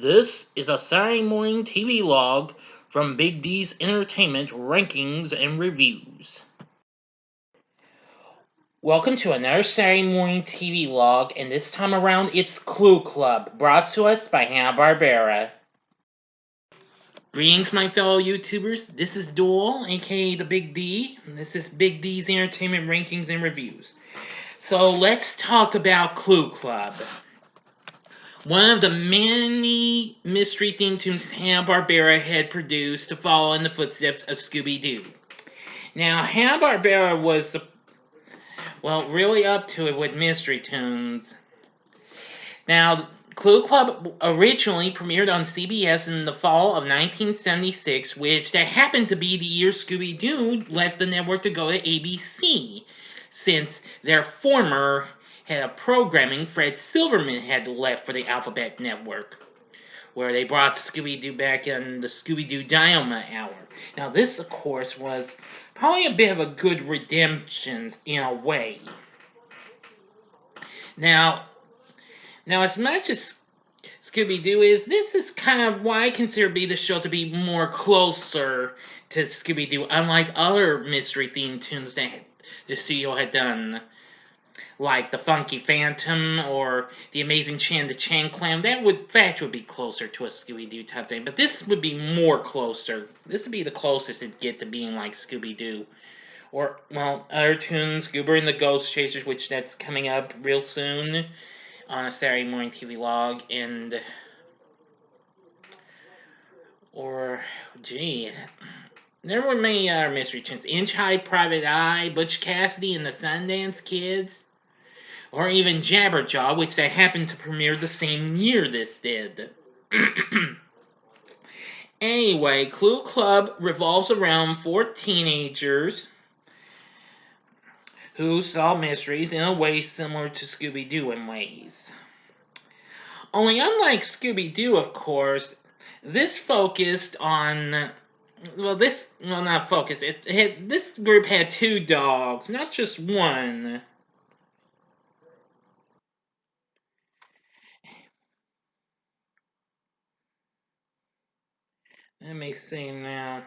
This is a Saturday Morning TVLog from Big D's Entertainment Rankings and Reviews. Welcome to another Saturday Morning TVLog, and this time around it's Clue Club, brought to us by Hanna-Barbera. Greetings, my fellow YouTubers. This is Doyle, aka the Big D. This is Big D's Entertainment Rankings and Reviews. So let's talk about Clue Club. One of the many mystery-themed tunes Hanna-Barbera had produced to follow in the footsteps of Scooby-Doo. Now, Hanna-Barbera was, really up to it with mystery tunes. Now, Clue Club originally premiered on CBS in the fall of 1976, which that happened to be the year Scooby-Doo left the network to go to ABC, since their former head of programming, Fred Silverman, had left for the Alphabet Network, where they brought Scooby-Doo back in the Scooby-Doo Dynamite Hour. Now, this, of course, was probably a bit of a good redemption in a way. Now, as much as Scooby-Doo is, this is kind of why I consider the show to be more closer to Scooby-Doo, unlike other mystery-themed tunes that the studio had done, like the Funky Phantom or the Amazing Chan the Chan Clown. That would be closer to a Scooby-Doo type thing, but this would be more closer. This would be the closest it'd get to being like Scooby-Doo. Or, other tunes, Goober and the Ghost Chasers, which that's coming up real soon on a Saturday Morning TVLog, and there were many other mystery tunes. Inch High Private Eye, Butch Cassidy and the Sundance Kids, or even Jabberjaw, which they happened to premiere the same year this did. Anyway, Clue Club revolves around 4 teenagers who solve mysteries in a way similar to Scooby-Doo in ways. Only unlike Scooby-Doo, of course, this focused on... this group had 2 dogs, not just one. Let me see now.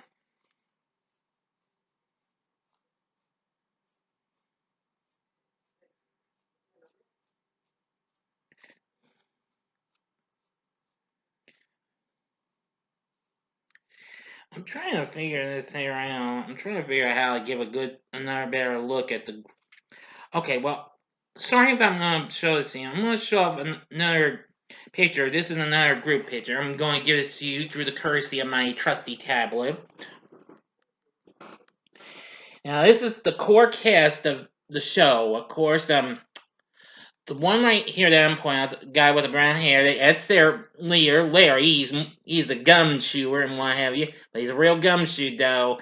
I'm trying to figure this here out. I'm trying to figure out how to give another better look at the... Okay, well, sorry if I'm going to show this to you. I'm going to show off another picture. This is another group picture. I'm going to give this to you through the courtesy of my trusty tablet. Now, this is the core cast of the show. Of course, the one right here that I'm pointing out, the guy with the brown hair, that's their leader, Larry. He's a gum chewer and what have you, but he's a real gumshoe, though.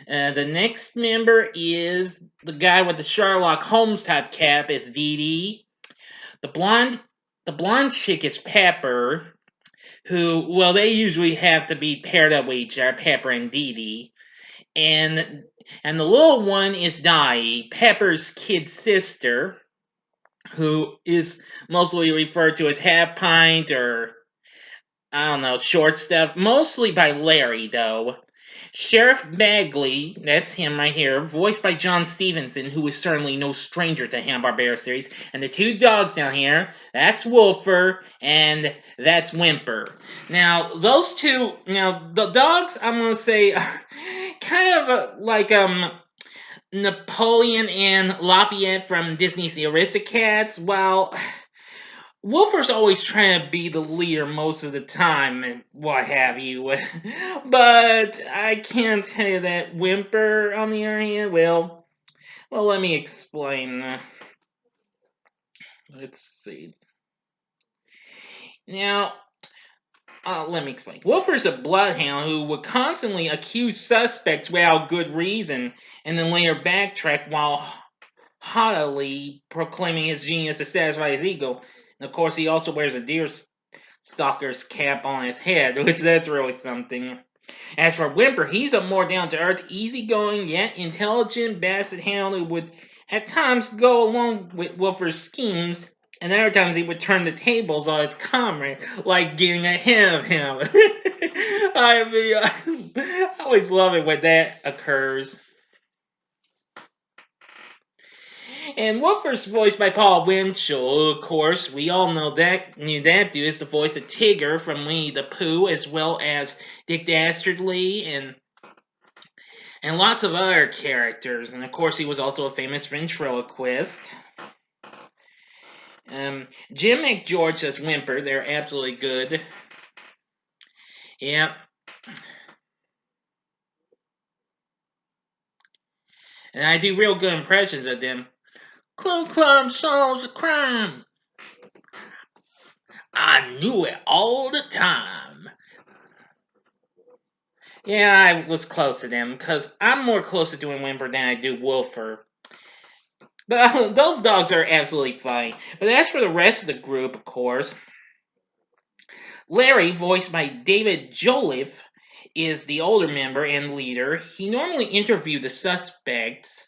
The next member is the guy with the Sherlock Holmes type cap is Dee Dee. The blonde chick is Pepper, who, they usually have to be paired up with each other, Pepper and Dee Dee. And the little one is Dottie, Pepper's kid sister, who is mostly referred to as Half Pint or, I don't know, short stuff. Mostly by Larry, though. Sheriff Bagley, that's him right here, voiced by John Stevenson, who is certainly no stranger to Hanna-Barbera series. And the 2 dogs down here, that's Wolfer and that's Whimper. Now, those 2, the dogs, I'm going to say, are kind of like, Napoleon and Lafayette from Disney's The Aristocats. Well, Wolfer's always trying to be the leader most of the time and what have you. But I can't tell you that Whimper, on the other hand, well, let me explain. Let's see. Now, let me explain. Wolfer's a bloodhound who would constantly accuse suspects without good reason and then later backtrack while haughtily proclaiming his genius to satisfy his ego. And of course, he also wears a deer stalker's cap on his head, which that's really something. As for Whimper, he's a more down-to-earth, easygoing, yet intelligent basset hound who would at times go along with Wolfer's schemes And other times he would turn the tables on his comrade, like getting ahead of him. I mean, I always love it when that occurs. And Woofer's voiced by Paul Winchell, of course. We all knew that dude is the voice of Tigger from Winnie the Pooh, as well as Dick Dastardly and lots of other characters. And of course, he was also a famous ventriloquist. Jim McGeorge as Whimper. They're absolutely good. Yep. And I do real good impressions of them. Clue Club solves the crime. I knew it all the time. Yeah, I was close to them, because I'm more close to doing Whimper than I do Wolfer. But those dogs are absolutely fine. But as for the rest of the group, of course, Larry, voiced by David Jolliffe, is the older member and leader. He normally interviewed the suspects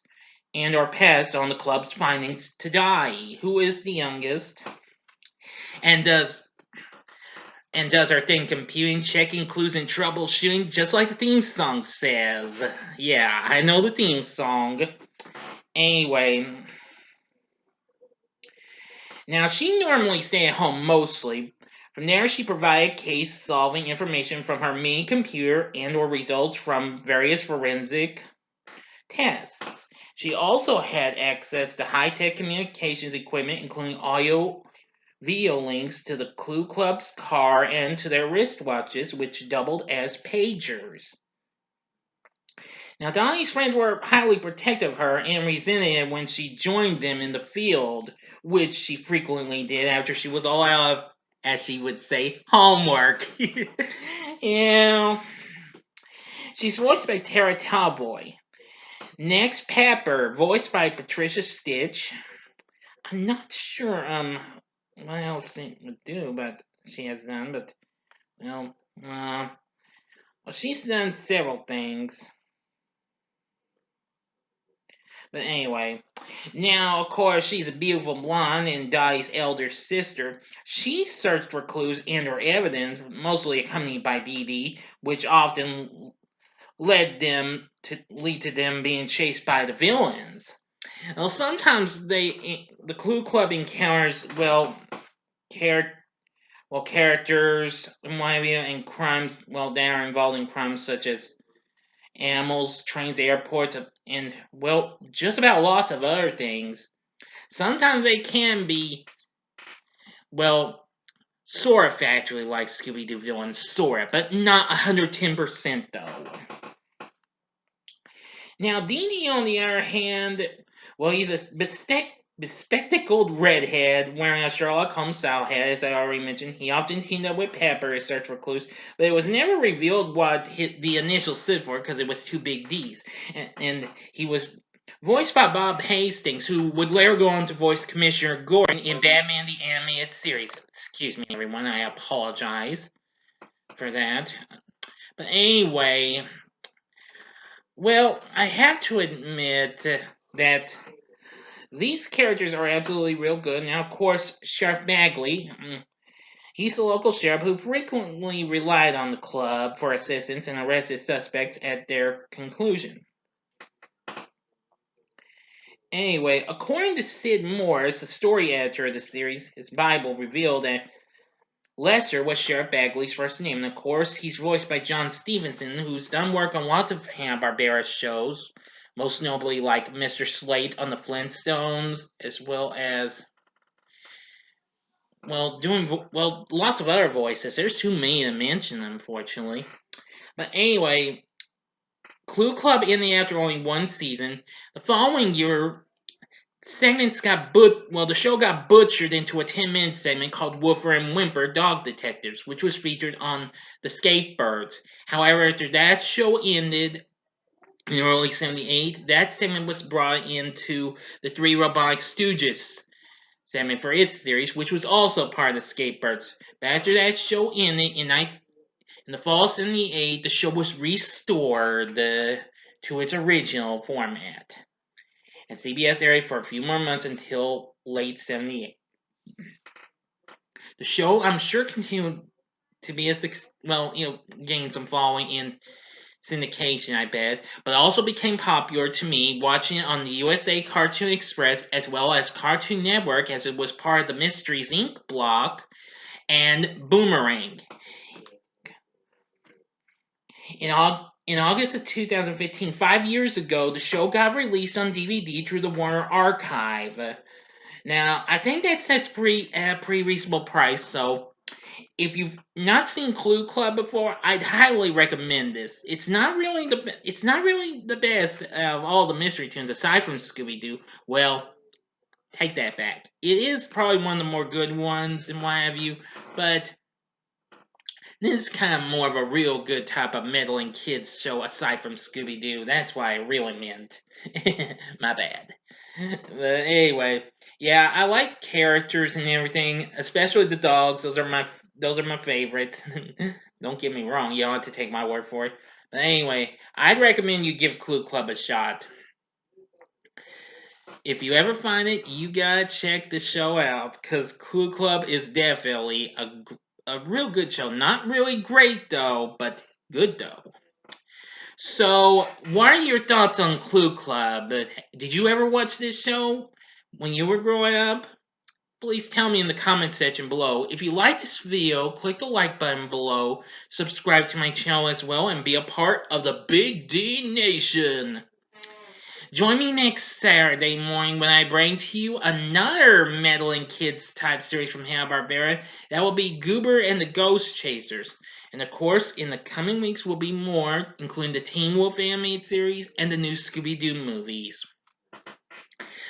and or pests on the club's findings to die, who is the youngest, and does our thing computing, checking clues, and troubleshooting, just like the theme song says. Yeah, I know the theme song. Anyway, now she normally stay at home mostly. From there, she provided case-solving information from her main computer and or results from various forensic tests. She also had access to high-tech communications equipment, including audio video links to the Clue Club's car and to their wristwatches, which doubled as pagers. Now, Donnie's friends were highly protective of her and resented it when she joined them in the field, which she frequently did after she was all out of, as she would say, homework. Yeah. She's voiced by Tara Talboy. Next, Pepper, voiced by Patricia Stitch. I'm not sure what else she would do, but she has done, but well, she's done several things. But anyway, now of course she's a beautiful blonde and Dottie's elder sister. She searched for clues and or evidence, mostly accompanied by Dee Dee, which often lead to them being chased by the villains. Now sometimes the Clue Club encounters characters and crimes that are involved in crimes such as animals, trains, airports, and just about lots of other things. Sometimes they can be sort of factually like Scooby-Doo villains, sort of, but not 110% though. Now, Dee Dee, on the other hand, he's a bespectacled redhead wearing a Sherlock Holmes style hat, as I already mentioned. He often teamed up with Pepper to search for clues, but it was never revealed what the initials stood for because it was two big D's. And he was voiced by Bob Hastings, who would later go on to voice Commissioner Gordon in Batman the Animated Series. Excuse me, everyone, I apologize for that. But anyway, I have to admit that these characters are absolutely real good. Now, of course, Sheriff Bagley, he's the local sheriff who frequently relied on the club for assistance and arrested suspects at their conclusion. Anyway, according to Sid Morris, the story editor of the series, his Bible revealed that Lester was Sheriff Bagley's first name, and of course, he's voiced by John Stevenson, who's done work on lots of Hanna-Barbera shows, most notably like Mr. Slate on the Flintstones, as well as doing lots of other voices. There's too many to mention, unfortunately. But anyway, Clue Club ended after only one season. The following year, the show got butchered into a 10-minute segment called Woofer and Whimper Dog Detectives, which was featured on the Skatebirds. However, after that show ended in early '78, that segment was brought into the Three Robotic Stooges segment for its series, which was also part of the Skatebirds. But after that show ended in the fall of '78, the show was restored to its original format. And CBS aired for a few more months until late '78. The show, I'm sure, continued to be a gain some following in syndication, I bet, but also became popular to me watching it on the USA Cartoon Express as well as Cartoon Network, as it was part of the Mysteries Inc. block, and Boomerang. In August of 2015, 5 years ago, the show got released on DVD through the Warner Archive. Now, I think that sets a pretty reasonable price, so if you've not seen Clue Club before, I'd highly recommend this. It's not really the best of all the mystery tunes aside from Scooby Doo. Well, take that back. It is probably one of the more good ones and what have you, but this is kind of more of a real good type of meddling kids show aside from Scooby Doo. That's what I really meant. My bad. But anyway, yeah, I like the characters and everything, especially the dogs. Those are my favorites. Don't get me wrong, you don't have to take my word for it. But anyway, I'd recommend you give Clue Club a shot. If you ever find it, you gotta check the show out, because Clue Club is definitely a real good show. Not really great though, but good though. So, what are your thoughts on Clue Club? Did you ever watch this show when you were growing up? Please tell me in the comment section below. If you like this video, click the like button below, subscribe to my channel as well, and be a part of the Big D Nation. Join me next Saturday morning when I bring to you another meddling kids type series from Hanna-Barbera. That will be Goober and the Ghost Chasers. And of course, in the coming weeks will be more, including the Teen Wolf animated series and the new Scooby-Doo movies.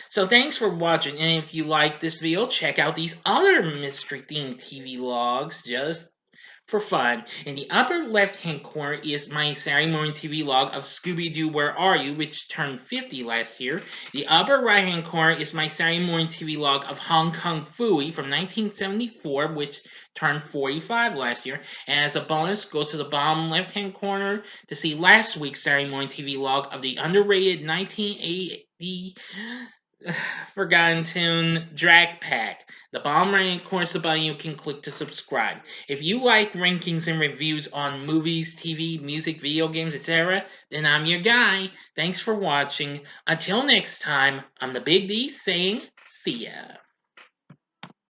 So thanks for watching, and if you like this video, check out these other mystery-themed TV logs just for fun. In the upper left-hand corner is my Saturday Morning TV log of Scooby-Doo Where Are You, which turned 50 last year. The upper right-hand corner is my Saturday Morning TV log of Hong Kong Phooey from 1974, which turned 45 last year. And as a bonus, go to the bottom left-hand corner to see last week's Saturday Morning TV log of the underrated 1980 Forgotten Toon Drag Pack. The bottom right hand corner is the button you can click to subscribe. If you like rankings and reviews on movies, TV, music, video games, etc., then I'm your guy. Thanks for watching. Until next time, I'm the Big D saying, see ya.